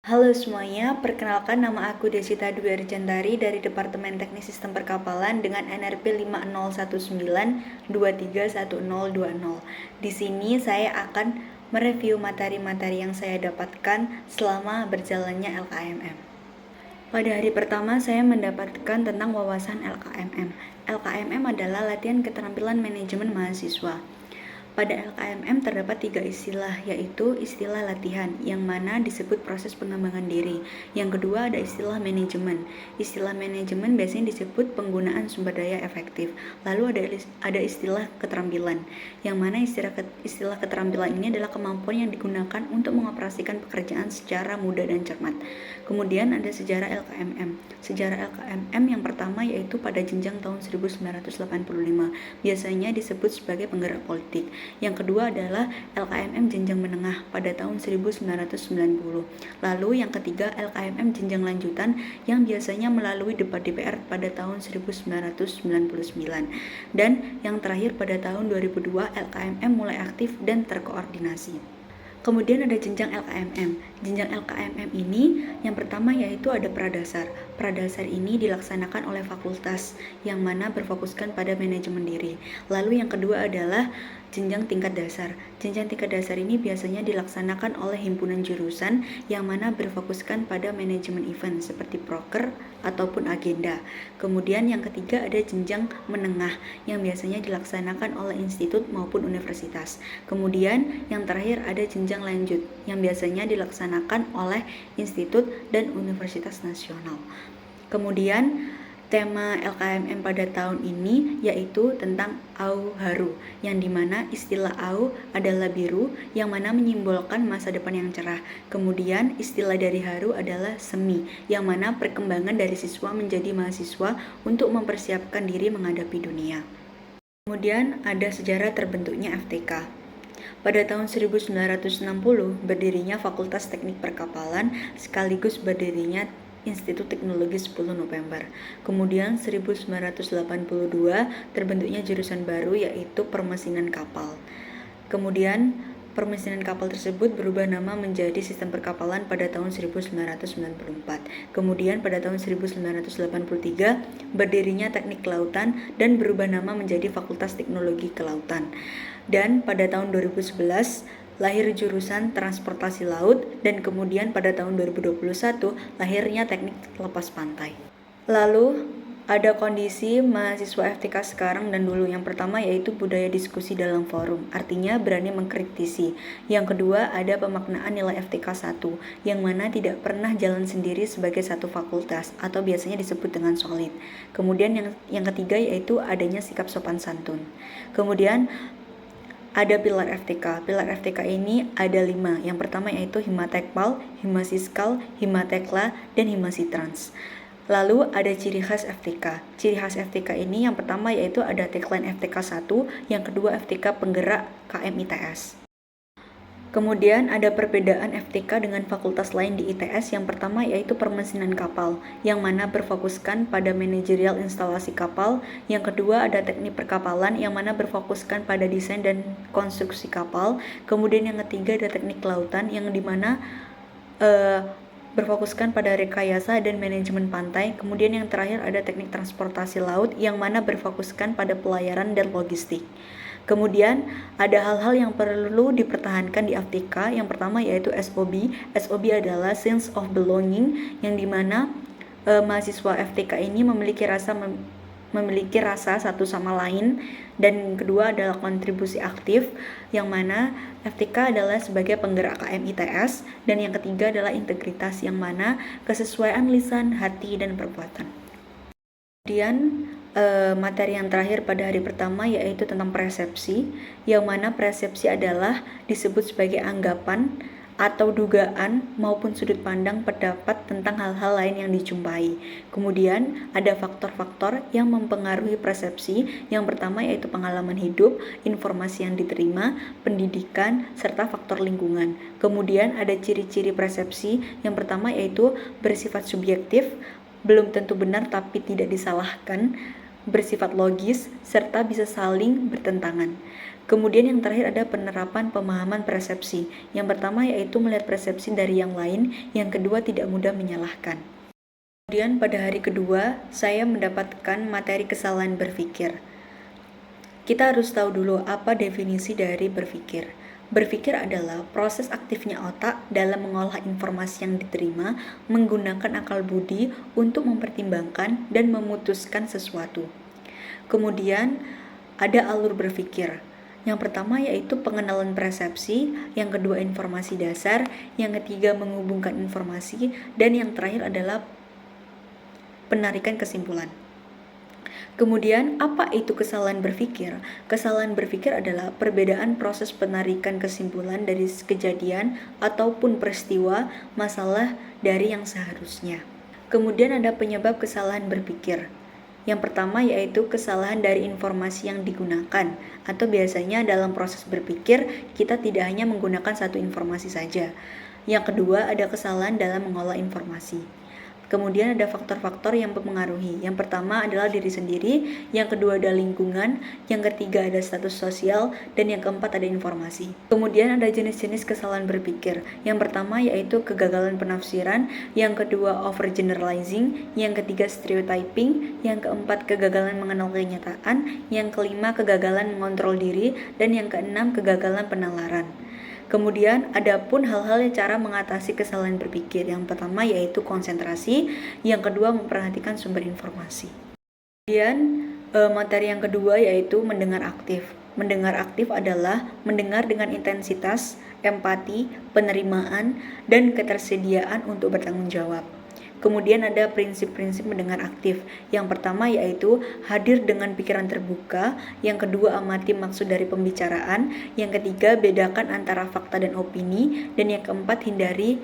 Halo semuanya, perkenalkan nama aku Desita Dwi Arjantari dari Departemen Teknik Sistem Perkapalan dengan NRP 5019231020. Di sini saya akan mereview materi-materi yang saya dapatkan selama berjalannya LKMM. Pada hari pertama saya mendapatkan tentang wawasan LKMM. LKMM adalah latihan keterampilan manajemen mahasiswa. Pada LKMM terdapat 3 istilah, yaitu istilah latihan, yang mana disebut proses pengembangan diri. Yang kedua ada istilah manajemen. Istilah manajemen biasanya disebut penggunaan sumber daya efektif. Lalu ada istilah keterampilan, yang mana istilah keterampilan ini adalah kemampuan yang digunakan untuk mengoperasikan pekerjaan secara mudah dan cermat. Kemudian ada sejarah LKMM. Sejarah LKMM yang pertama yaitu pada jenjang tahun 1985, biasanya disebut sebagai penggerak politik. Yang kedua adalah LKMM jenjang menengah pada tahun 1990. Lalu yang ketiga LKMM jenjang lanjutan yang biasanya melalui debat DPR pada tahun 1999. Dan yang terakhir pada tahun 2002 LKMM mulai aktif dan terkoordinasi. Kemudian ada jenjang LKMM. Jenjang LKMM ini yang pertama yaitu ada pradasar. Pradasar ini dilaksanakan oleh fakultas yang mana berfokuskan pada manajemen diri. Lalu yang kedua adalah jenjang tingkat dasar. Jenjang tingkat dasar ini biasanya dilaksanakan oleh himpunan jurusan yang mana berfokuskan pada manajemen event seperti proker ataupun agenda. Kemudian yang ketiga ada jenjang menengah yang biasanya dilaksanakan oleh institut maupun universitas. Kemudian yang terakhir ada jenjang lanjut yang biasanya dilaksanakan oleh institut dan universitas nasional. Kemudian tema LKMM pada tahun ini yaitu tentang AU Haru, yang dimana istilah AU adalah biru yang mana menyimbolkan masa depan yang cerah. Kemudian istilah dari Haru adalah semi, yang mana perkembangan dari siswa menjadi mahasiswa untuk mempersiapkan diri menghadapi dunia. Kemudian ada sejarah terbentuknya FTK. Pada tahun 1960 berdirinya Fakultas Teknik Perkapalan sekaligus berdirinya Institut Teknologi 10 November. Kemudian 1982 terbentuknya jurusan baru yaitu Permesinan Kapal. Kemudian permesinan kapal tersebut berubah nama menjadi Sistem Perkapalan pada tahun 1994. Kemudian pada tahun 1983 berdirinya Teknik Kelautan dan berubah nama menjadi Fakultas Teknologi Kelautan. Dan pada tahun 2011 lahir jurusan Transportasi Laut dan kemudian pada tahun 2021 lahirnya Teknik Lepas Pantai. Lalu ada kondisi mahasiswa FTK sekarang dan dulu. Yang pertama yaitu budaya diskusi dalam forum, artinya berani mengkritisi. Yang kedua ada pemaknaan nilai FTK 1, yang mana tidak pernah jalan sendiri sebagai satu fakultas atau biasanya disebut dengan solid. Kemudian yang ketiga yaitu adanya sikap sopan santun. Kemudian ada pilar FTK. Pilar FTK ini ada 5. Yang pertama yaitu Himatekpal, Himasiskal, Himatekla, dan Himasitrans. Lalu ada ciri khas FTK. Ciri khas FTK ini yang pertama yaitu ada tagline FTK 1, yang kedua FTK penggerak KMITS. Kemudian ada perbedaan FTK dengan fakultas lain di ITS. Yang pertama yaitu permesinan kapal, yang mana berfokuskan pada manajerial instalasi kapal. Yang kedua ada teknik perkapalan, yang mana berfokuskan pada desain dan konstruksi kapal. Kemudian yang ketiga ada teknik kelautan, yang dimana berfokuskan pada rekayasa dan manajemen pantai. Kemudian yang terakhir ada teknik transportasi laut, yang mana berfokuskan pada pelayaran dan logistik. Kemudian ada hal-hal yang perlu dipertahankan di FTK. Yang pertama yaitu SOB. SOB adalah sense of belonging, yang dimana mahasiswa FTK ini memiliki rasa satu sama lain. Dan kedua adalah kontribusi aktif, yang mana FTK adalah sebagai penggerak KMITS. Dan yang ketiga adalah integritas, yang mana kesesuaian lisan, hati, dan perbuatan. Kemudian materi yang terakhir pada hari pertama yaitu tentang persepsi, yang mana persepsi adalah disebut sebagai anggapan atau dugaan maupun sudut pandang pendapat tentang hal-hal lain yang dijumpai. Kemudian ada faktor-faktor yang mempengaruhi persepsi. Yang pertama yaitu pengalaman hidup, informasi yang diterima, pendidikan, serta faktor lingkungan. Kemudian ada ciri-ciri persepsi. Yang pertama yaitu bersifat subjektif, belum tentu benar tapi tidak disalahkan, bersifat logis, serta bisa saling bertentangan. Kemudian yang terakhir ada penerapan pemahaman persepsi. Yang pertama yaitu melihat persepsi dari yang lain, yang kedua tidak mudah menyalahkan. Kemudian pada hari kedua, saya mendapatkan materi kesalahan berpikir. Kita harus tahu dulu apa definisi dari berpikir. Berpikir adalah proses aktifnya otak dalam mengolah informasi yang diterima menggunakan akal budi untuk mempertimbangkan dan memutuskan sesuatu. Kemudian ada alur berpikir. Yang pertama yaitu pengenalan persepsi, yang kedua informasi dasar, yang ketiga menghubungkan informasi, dan yang terakhir adalah penarikan kesimpulan. Kemudian, apa itu kesalahan berpikir? Kesalahan berpikir adalah perbedaan proses penarikan kesimpulan dari kejadian ataupun peristiwa masalah dari yang seharusnya. Kemudian ada penyebab kesalahan berpikir. Yang pertama yaitu kesalahan dari informasi yang digunakan, atau biasanya dalam proses berpikir kita tidak hanya menggunakan satu informasi saja. Yang kedua ada kesalahan dalam mengolah informasi. Kemudian ada faktor-faktor yang mempengaruhi. Yang pertama adalah diri sendiri, yang kedua ada lingkungan, yang ketiga ada status sosial, dan yang keempat ada informasi. Kemudian ada jenis-jenis kesalahan berpikir. Yang pertama yaitu kegagalan penafsiran, yang kedua overgeneralizing, yang ketiga stereotyping, yang keempat kegagalan mengenal kenyataan, yang kelima kegagalan mengontrol diri, dan yang keenam kegagalan penalaran. Kemudian ada pun hal-hal yang cara mengatasi kesalahan berpikir. Yang pertama yaitu konsentrasi, yang kedua memperhatikan sumber informasi. Kemudian materi yang kedua yaitu mendengar aktif. Mendengar aktif adalah mendengar dengan intensitas, empati, penerimaan, dan ketersediaan untuk bertanggung jawab. Kemudian ada prinsip-prinsip mendengar aktif. Yang pertama yaitu hadir dengan pikiran terbuka, yang kedua amati maksud dari pembicaraan, yang ketiga bedakan antara fakta dan opini, dan yang keempat hindari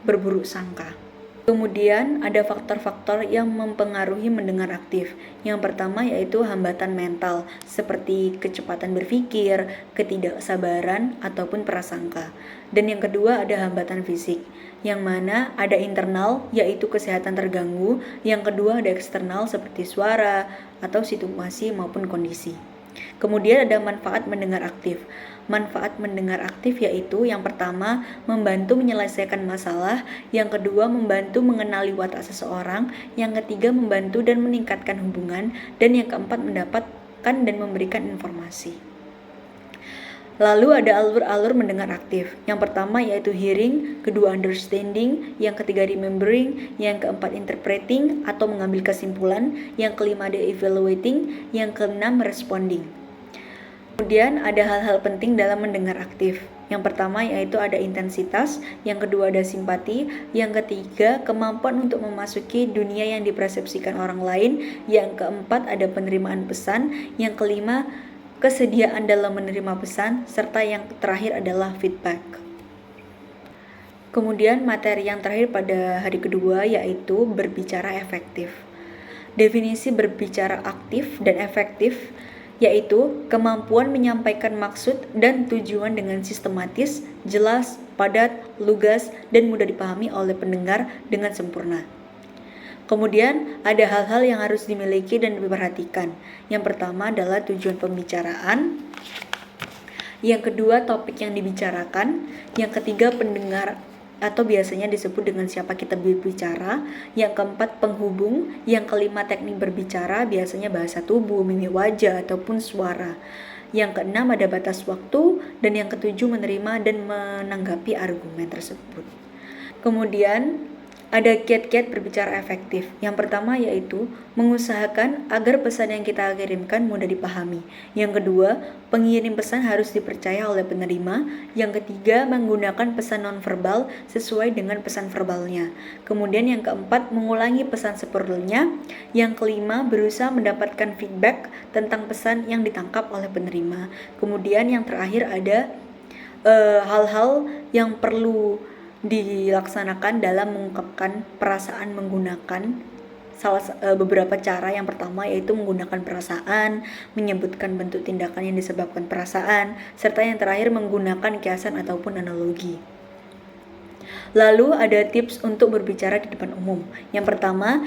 berburuk sangka. Kemudian ada faktor-faktor yang mempengaruhi mendengar aktif. Yang pertama yaitu hambatan mental seperti kecepatan berpikir, ketidaksabaran, ataupun prasangka. Dan yang kedua ada hambatan fisik, yang mana ada internal yaitu kesehatan terganggu, yang kedua ada eksternal seperti suara atau situasi maupun kondisi. Kemudian ada manfaat mendengar aktif. Manfaat mendengar aktif yaitu yang pertama membantu menyelesaikan masalah, yang kedua membantu mengenali watak seseorang, yang ketiga membantu dan meningkatkan hubungan, dan yang keempat mendapatkan dan memberikan informasi. Lalu ada alur-alur mendengar aktif. Yang pertama yaitu hearing, kedua understanding, yang ketiga remembering, yang keempat interpreting atau mengambil kesimpulan, yang kelima ada evaluating, yang keenam responding. Kemudian ada hal-hal penting dalam mendengar aktif. Yang pertama yaitu ada intensitas, yang kedua ada simpati, yang ketiga kemampuan untuk memasuki dunia yang dipersepsikan orang lain, yang keempat ada penerimaan pesan, yang kelima kesediaan dalam menerima pesan, serta yang terakhir adalah feedback. Kemudian materi yang terakhir pada hari kedua yaitu berbicara efektif. Definisi berbicara aktif dan efektif yaitu kemampuan menyampaikan maksud dan tujuan dengan sistematis, jelas, padat, lugas, dan mudah dipahami oleh pendengar dengan sempurna. Kemudian ada hal-hal yang harus dimiliki dan diperhatikan. Yang pertama adalah tujuan pembicaraan, yang kedua topik yang dibicarakan, yang ketiga pendengar atau biasanya disebut dengan siapa kita berbicara, yang keempat penghubung, yang kelima teknik berbicara, biasanya bahasa tubuh, mimik wajah, ataupun suara. Yang keenam ada batas waktu, dan yang ketujuh menerima dan menanggapi argumen tersebut. Kemudian ada kiat-kiat berbicara efektif. Yang pertama yaitu mengusahakan agar pesan yang kita kirimkan mudah dipahami. Yang kedua, pengirim pesan harus dipercaya oleh penerima. Yang ketiga, menggunakan pesan nonverbal sesuai dengan pesan verbalnya. Kemudian yang keempat, mengulangi pesan seperlunya. Yang kelima, berusaha mendapatkan feedback tentang pesan yang ditangkap oleh penerima. Kemudian yang terakhir ada hal-hal yang perlu dilaksanakan dalam mengungkapkan perasaan menggunakan beberapa cara. Yang pertama yaitu menggunakan perasaan, menyebutkan bentuk tindakan yang disebabkan perasaan, serta yang terakhir menggunakan kiasan ataupun analogi. Lalu ada tips untuk berbicara di depan umum. Yang pertama,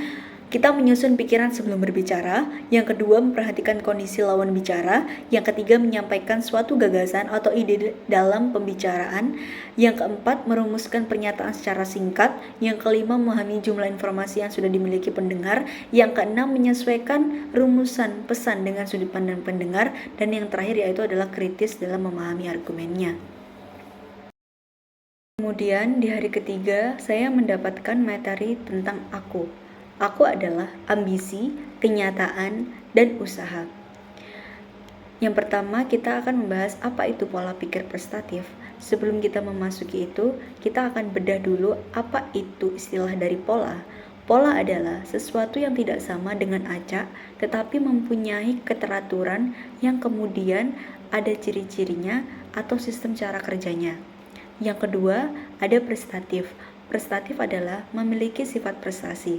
kita menyusun pikiran sebelum berbicara. Yang kedua, memperhatikan kondisi lawan bicara. Yang ketiga, menyampaikan suatu gagasan atau ide dalam pembicaraan. Yang keempat, merumuskan pernyataan secara singkat. Yang kelima, memahami jumlah informasi yang sudah dimiliki pendengar. Yang keenam, menyesuaikan rumusan pesan dengan sudut pandang pendengar. Dan yang terakhir yaitu adalah kritis dalam memahami argumennya. Kemudian di hari ketiga, saya mendapatkan materi tentang aku. Aku adalah ambisi, kenyataan, dan usaha. Yang pertama, kita akan membahas apa itu pola pikir prestatif. Sebelum kita memasuki itu, kita akan bedah dulu apa itu istilah dari pola. Pola adalah sesuatu yang tidak sama dengan acak, tetapi mempunyai keteraturan yang kemudian ada ciri-cirinya atau sistem cara kerjanya. Yang kedua, ada prestatif. Prestatif adalah memiliki sifat prestasi.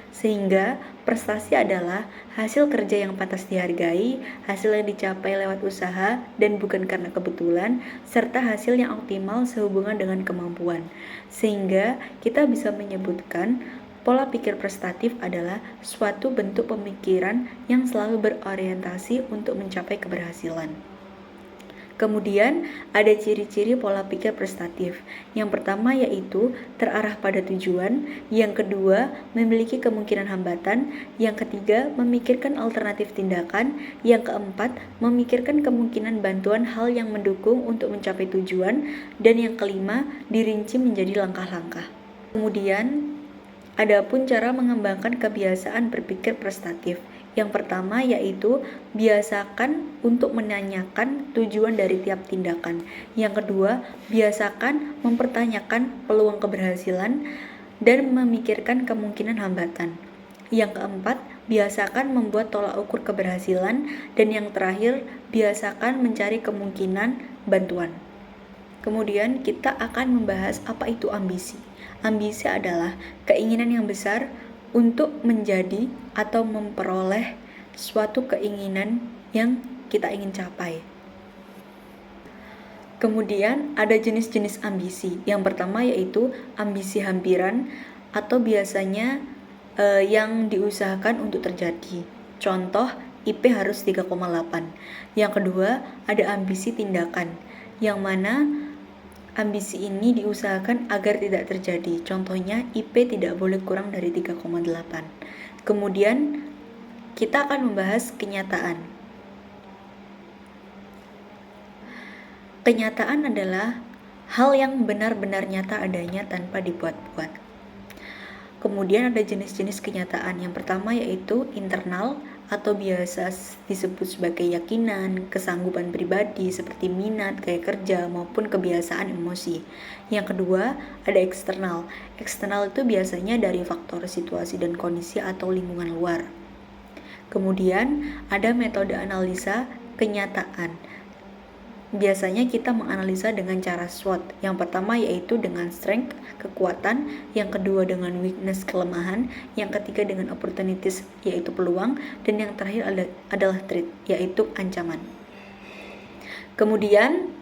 Sehingga prestasi adalah hasil kerja yang pantas dihargai, hasil yang dicapai lewat usaha dan bukan karena kebetulan, serta hasil yang optimal sehubungan dengan kemampuan. Sehingga kita bisa menyebutkan pola pikir prestatif adalah suatu bentuk pemikiran yang selalu berorientasi untuk mencapai keberhasilan. Kemudian ada ciri-ciri pola pikir prestatif. Yang pertama yaitu terarah pada tujuan, yang kedua memiliki kemungkinan hambatan, yang ketiga memikirkan alternatif tindakan, yang keempat memikirkan kemungkinan bantuan hal yang mendukung untuk mencapai tujuan, dan yang kelima dirinci menjadi langkah-langkah. Kemudian adapun cara mengembangkan kebiasaan berpikir prestatif. Yang pertama yaitu biasakan untuk menanyakan tujuan dari tiap tindakan. Yang kedua, biasakan mempertanyakan peluang keberhasilan dan memikirkan kemungkinan hambatan. Yang keempat, biasakan membuat tolak ukur keberhasilan. Dan yang terakhir, biasakan mencari kemungkinan bantuan. Kemudian kita akan membahas apa itu ambisi. Ambisi adalah keinginan yang besar untuk menjadi atau memperoleh suatu keinginan yang kita ingin capai. Kemudian ada jenis-jenis ambisi. Yang pertama yaitu ambisi hampiran atau biasanya yang diusahakan untuk terjadi. Contoh, IP harus 3,8. Yang kedua, ada ambisi tindakan, yang mana ambisi ini diusahakan agar tidak terjadi. Contohnya, IP tidak boleh kurang dari 3,8. Kemudian, kita akan membahas kenyataan. Kenyataan adalah hal yang benar-benar nyata adanya tanpa dibuat-buat. Kemudian ada jenis-jenis kenyataan. Yang pertama yaitu internal atau biasa disebut sebagai keyakinan, kesanggupan pribadi seperti minat, gaya kerja, maupun kebiasaan emosi. Yang kedua, ada eksternal. Eksternal itu biasanya dari faktor situasi dan kondisi atau lingkungan luar. Kemudian, ada metode analisa kenyataan. Biasanya kita menganalisa dengan cara SWOT. Yang pertama yaitu dengan strength, kekuatan, yang kedua dengan weakness, kelemahan, yang ketiga dengan opportunities, yaitu peluang, dan yang terakhir adalah threat, yaitu ancaman. Kemudian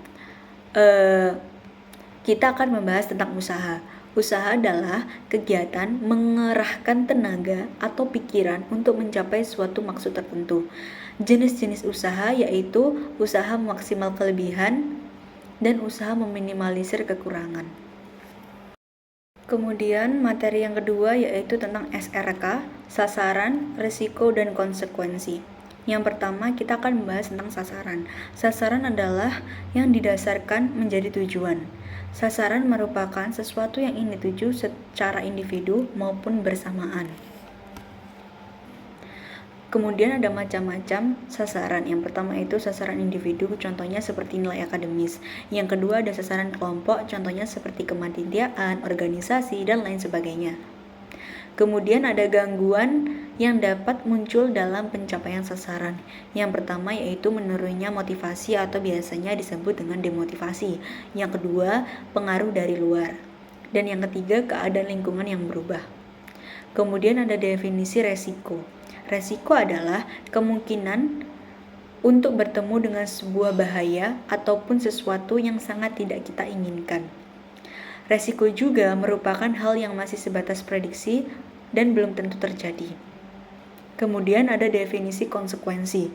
kita akan membahas tentang usaha. Usaha adalah kegiatan mengerahkan tenaga atau pikiran untuk mencapai suatu maksud tertentu. Jenis-jenis usaha yaitu usaha maksimal kelebihan dan usaha meminimalisir kekurangan. Kemudian materi yang kedua yaitu tentang SRK, sasaran, risiko, dan konsekuensi. Yang pertama kita akan membahas tentang sasaran. Sasaran adalah yang didasarkan menjadi tujuan. Sasaran merupakan sesuatu yang ingin dituju secara individu maupun bersamaan. Kemudian ada macam-macam sasaran. Yang pertama itu sasaran individu, contohnya seperti nilai akademis. Yang kedua ada sasaran kelompok, contohnya seperti kepanitiaan, organisasi, dan lain sebagainya. Kemudian ada gangguan yang dapat muncul dalam pencapaian sasaran. Yang pertama yaitu menurunnya motivasi atau biasanya disebut dengan demotivasi. Yang kedua, pengaruh dari luar. Dan yang ketiga, keadaan lingkungan yang berubah. Kemudian ada definisi resiko. Resiko adalah kemungkinan untuk bertemu dengan sebuah bahaya ataupun sesuatu yang sangat tidak kita inginkan. Resiko juga merupakan hal yang masih sebatas prediksi dan belum tentu terjadi. Kemudian ada definisi konsekuensi.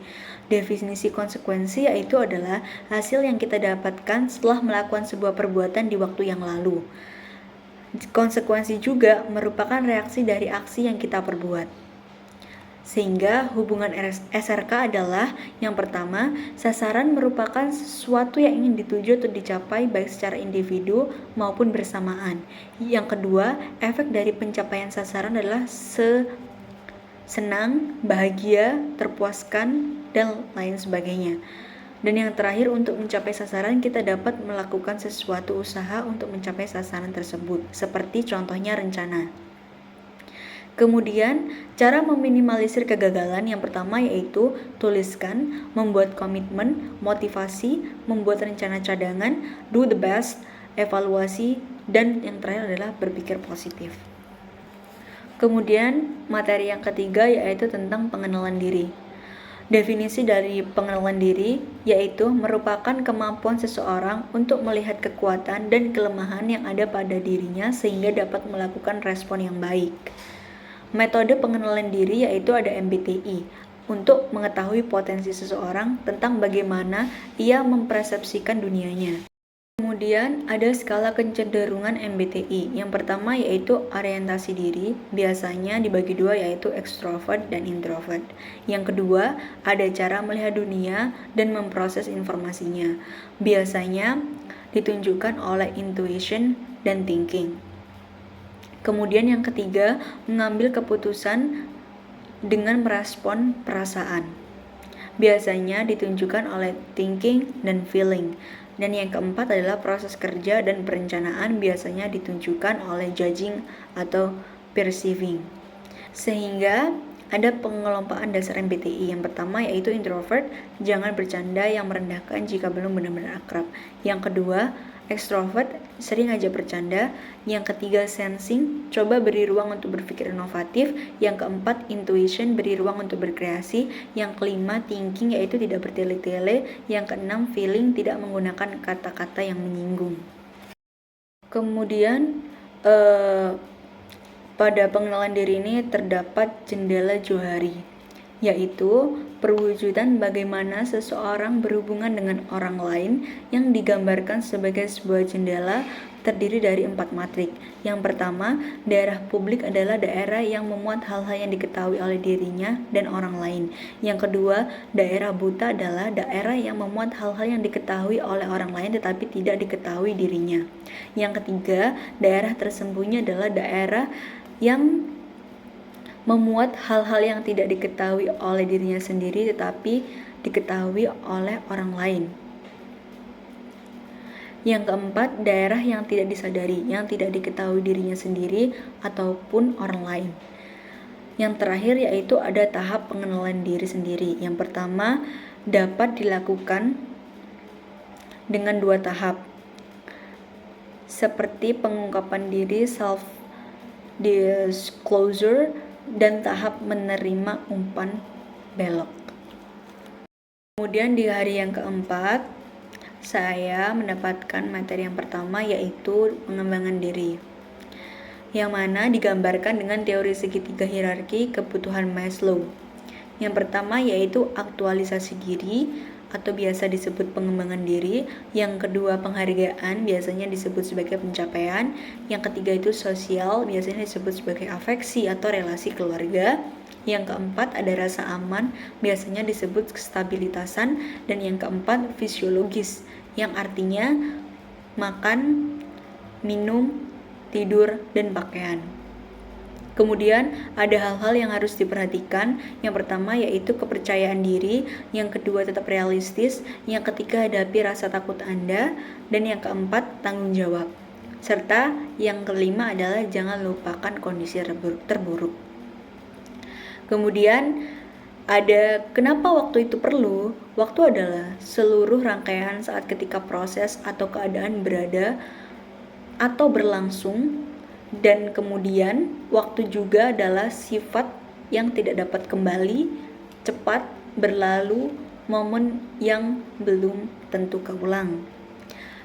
Definisi konsekuensi yaitu adalah hasil yang kita dapatkan setelah melakukan sebuah perbuatan di waktu yang lalu. Konsekuensi juga merupakan reaksi dari aksi yang kita perbuat. Sehingga hubungan SRK adalah yang pertama, sasaran merupakan sesuatu yang ingin dituju atau dicapai baik secara individu maupun bersamaan. Yang kedua, efek dari pencapaian sasaran adalah senang, bahagia, terpuaskan, dan lain sebagainya. Dan yang terakhir, untuk mencapai sasaran kita dapat melakukan sesuatu usaha untuk mencapai sasaran tersebut, seperti contohnya rencana. Kemudian, cara meminimalisir kegagalan yang pertama yaitu tuliskan, membuat komitmen, motivasi, membuat rencana cadangan, do the best, evaluasi, dan yang terakhir adalah berpikir positif. Kemudian, materi yang ketiga yaitu tentang pengenalan diri. Definisi dari pengenalan diri yaitu merupakan kemampuan seseorang untuk melihat kekuatan dan kelemahan yang ada pada dirinya sehingga dapat melakukan respon yang baik. Metode pengenalan diri yaitu ada MBTI untuk mengetahui potensi seseorang tentang bagaimana ia mempersepsikan dunianya. Kemudian ada skala kecenderungan MBTI. Yang pertama yaitu orientasi diri, biasanya dibagi dua yaitu extrovert dan introvert. Yang kedua ada cara melihat dunia dan memproses informasinya. Biasanya ditunjukkan oleh intuition dan thinking. Kemudian yang ketiga mengambil keputusan dengan merespon perasaan. Biasanya ditunjukkan oleh thinking dan feeling. Dan yang keempat adalah proses kerja dan perencanaan biasanya ditunjukkan oleh judging atau perceiving. Sehingga ada pengelompokan dasar MBTI. Yang pertama yaitu introvert, jangan bercanda yang merendahkan jika belum benar-benar akrab. Yang kedua, extrovert, sering aja bercanda. Yang ketiga, sensing, coba beri ruang untuk berpikir inovatif. Yang keempat, intuition, beri ruang untuk berkreasi. Yang kelima, thinking, yaitu tidak bertele-tele. Yang keenam, feeling, tidak menggunakan kata-kata yang menyinggung. Kemudian pada pengenalan diri ini terdapat jendela Johari, yaitu perwujudan bagaimana seseorang berhubungan dengan orang lain yang digambarkan sebagai sebuah jendela terdiri dari 4 matrik. Yang pertama, daerah publik adalah daerah yang memuat hal-hal yang diketahui oleh dirinya dan orang lain. Yang kedua, daerah buta adalah daerah yang memuat hal-hal yang diketahui oleh orang lain tetapi tidak diketahui dirinya. Yang ketiga, daerah tersembunyi adalah daerah yang memuat hal-hal yang tidak diketahui oleh dirinya sendiri tetapi diketahui oleh orang lain. Yang keempat, daerah yang tidak disadari, yang tidak diketahui dirinya sendiri ataupun orang lain. Yang terakhir yaitu ada tahap pengenalan diri sendiri. Yang pertama dapat dilakukan dengan 2 tahap, seperti pengungkapan diri self disclosure dan tahap menerima umpan belok. Kemudian di hari yang keempat, saya mendapatkan materi yang pertama yaitu pengembangan diri, yang mana digambarkan dengan teori segitiga hierarki kebutuhan Maslow. Yang pertama yaitu aktualisasi diri atau biasa disebut pengembangan diri. Yang kedua penghargaan, biasanya disebut sebagai pencapaian. Yang ketiga itu sosial, biasanya disebut sebagai afeksi atau relasi keluarga. Yang keempat ada rasa aman, biasanya disebut kestabilitasan. Dan yang keempat fisiologis, yang artinya makan, minum, tidur, dan pakaian. Kemudian ada hal-hal yang harus diperhatikan. Yang pertama yaitu kepercayaan diri, yang kedua tetap realistis, yang ketiga hadapi rasa takut Anda, dan yang keempat tanggung jawab. Serta yang kelima adalah jangan lupakan kondisi terburuk. Kemudian ada kenapa waktu itu perlu? Waktu adalah seluruh rangkaian saat ketika proses atau keadaan berada atau berlangsung. Dan kemudian waktu juga adalah sifat yang tidak dapat kembali, cepat, berlalu, momen yang belum tentu keulang.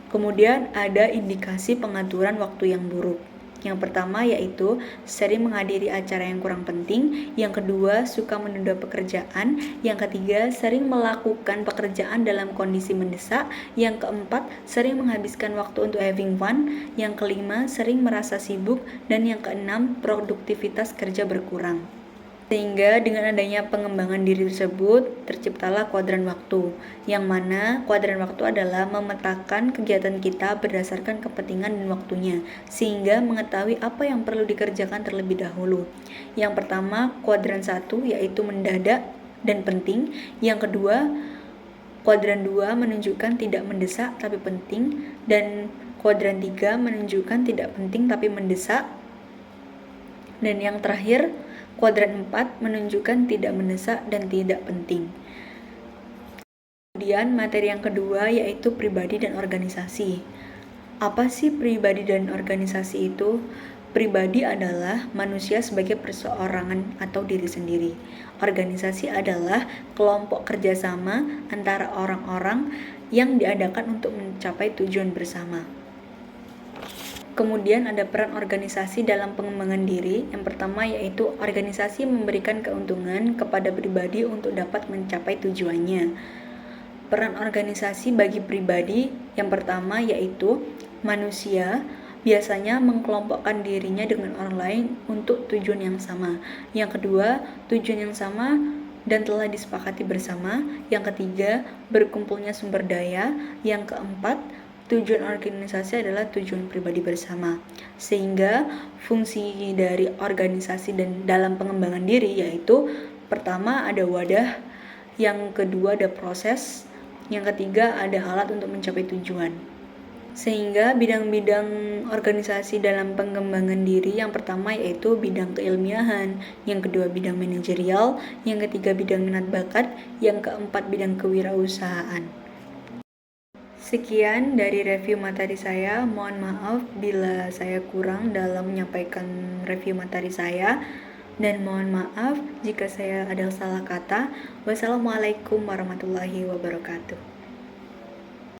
Kemudian ada indikasi pengaturan waktu yang buruk. Yang pertama yaitu sering menghadiri acara yang kurang penting, yang kedua suka menunda pekerjaan, yang ketiga sering melakukan pekerjaan dalam kondisi mendesak, yang keempat sering menghabiskan waktu untuk having fun, yang kelima sering merasa sibuk, dan yang keenam produktivitas kerja berkurang. Sehingga dengan adanya pengembangan diri tersebut, terciptalah kuadran waktu, yang mana kuadran waktu adalah memetakan kegiatan kita berdasarkan kepentingan dan waktunya, sehingga mengetahui apa yang perlu dikerjakan terlebih dahulu. Yang pertama, kuadran 1 yaitu mendadak dan penting. Yang kedua, kuadran 2 menunjukkan tidak mendesak tapi penting, dan kuadran 3 menunjukkan tidak penting tapi mendesak. Dan yang terakhir, kuadran 4 menunjukkan tidak mendesak dan tidak penting. Kemudian materi yang kedua yaitu pribadi dan organisasi. Apa sih pribadi dan organisasi itu? Pribadi adalah manusia sebagai perseorangan atau diri sendiri. Organisasi adalah kelompok kerjasama antara orang-orang yang diadakan untuk mencapai tujuan bersama. Kemudian ada peran organisasi dalam pengembangan diri. Yang pertama yaitu organisasi memberikan keuntungan kepada pribadi untuk dapat mencapai tujuannya. Peran organisasi bagi pribadi yang pertama yaitu manusia biasanya mengkelompokkan dirinya dengan orang lain untuk tujuan yang sama. Yang kedua, tujuan yang sama dan telah disepakati bersama. Yang ketiga, berkumpulnya sumber daya. Yang keempat, tujuan organisasi adalah tujuan pribadi bersama. Sehingga fungsi dari organisasi dan dalam pengembangan diri yaitu pertama ada wadah, yang kedua ada proses, yang ketiga ada alat untuk mencapai tujuan. Sehingga bidang-bidang organisasi dalam pengembangan diri yang pertama yaitu bidang keilmiahan, yang kedua bidang manajerial, yang ketiga bidang minat bakat, yang keempat bidang kewirausahaan. Sekian dari review materi saya. Mohon maaf bila saya kurang dalam menyampaikan review materi saya, dan mohon maaf jika saya ada salah kata. Wassalamualaikum warahmatullahi wabarakatuh.